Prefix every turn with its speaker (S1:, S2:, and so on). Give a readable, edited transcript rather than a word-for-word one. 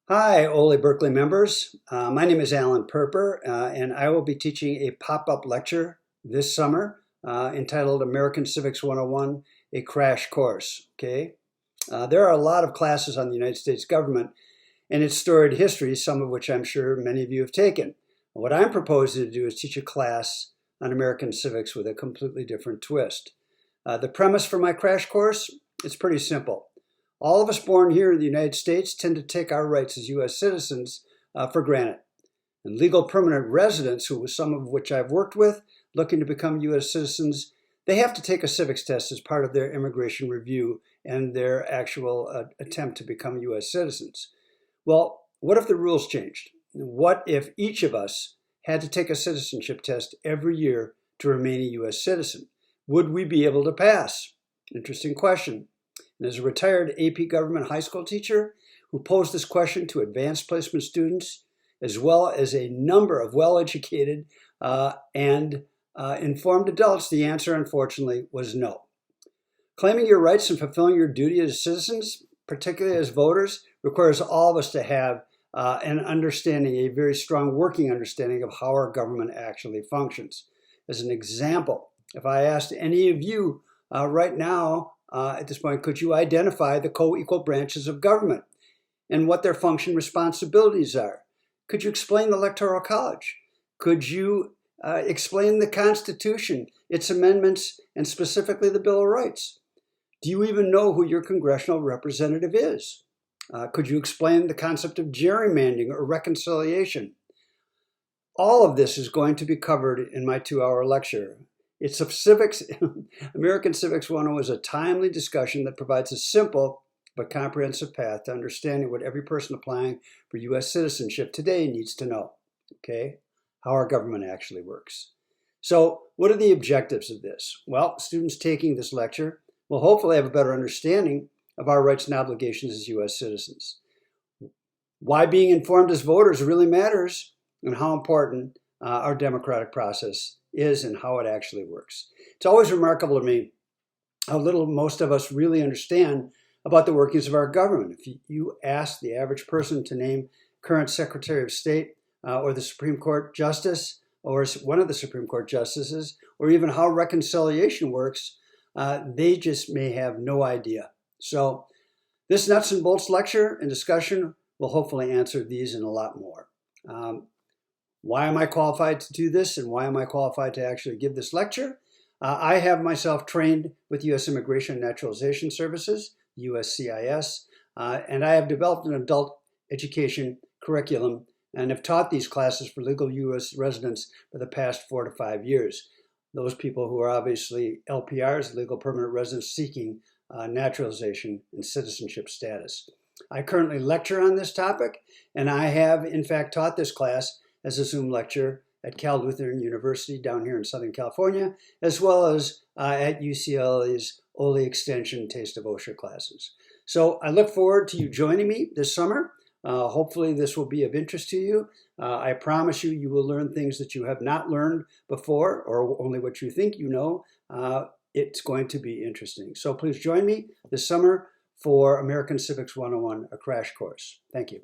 S1: Hi, Ole Berkeley members. My name is Alan Perper, and I will be teaching a pop-up lecture this summer entitled American Civics 101, a crash course. Okay, there are a lot of classes on the United States government and its storied history, some of which I'm sure many of you have taken. What I'm proposing to do is teach a class on American civics with a completely different twist. The premise for my crash course is pretty simple. All of us born here in the United States tend to take our rights as U.S. citizens for granted. And legal permanent residents, some of which I've worked with, looking to become U.S. citizens, they have to take a civics test as part of their immigration review and their actual attempt to become U.S. citizens. Well, what if the rules changed? What if each of us had to take a citizenship test every year to remain a U.S. citizen? Would we be able to pass? Interesting question. And as a retired AP government high school teacher who posed this question to advanced placement students, as well as a number of well-educated and informed adults, the answer, unfortunately, was no. Claiming your rights and fulfilling your duty as citizens, particularly as voters, requires all of us to have an understanding, a very strong working understanding of how our government actually functions. As an example, if I asked any of you right now, at this point, could you identify the co-equal branches of government and what their function responsibilities are? Could you explain the Electoral College? Could you explain the Constitution, its amendments, and specifically the Bill of Rights? Do you even know who your congressional representative is? Could you explain the concept of gerrymandering or reconciliation? All of this is going to be covered in my 2-hour lecture. It's of civics. American Civics 101 is a timely discussion that provides a simple but comprehensive path to understanding what every person applying for U.S. citizenship today needs to know, okay? How our government actually works. So what are the objectives of this? Well, students taking this lecture will hopefully have a better understanding of our rights and obligations as U.S. citizens. Why being informed as voters really matters, and how important our democratic process is and how it actually works. It's always remarkable to me how little most of us really understand about the workings of our government. If you ask the average person to name current Secretary of State or the Supreme Court Justice or one of the Supreme Court Justices, or even how reconciliation works, they just may have no idea. So this nuts and bolts lecture and discussion will hopefully answer these and a lot more. Why am I qualified to do this, and why am I qualified to actually give this lecture? I have myself trained with U.S. Immigration and Naturalization Services, USCIS, and I have developed an adult education curriculum and have taught these classes for legal U.S. residents for the past 4 to 5 years. Those people who are obviously LPRs, legal permanent residents seeking naturalization and citizenship status. I currently lecture on this topic, and I have in fact taught this class as a Zoom lecture at Cal Lutheran University down here in Southern California, as well as at UCLA's Ole Extension Taste of OSHA classes. So I look forward to you joining me this summer. Hopefully this will be of interest to you. I promise you, you will learn things that you have not learned before, or only what you think you know. It's going to be interesting. So please join me this summer for American Civics 101, a crash course. Thank you.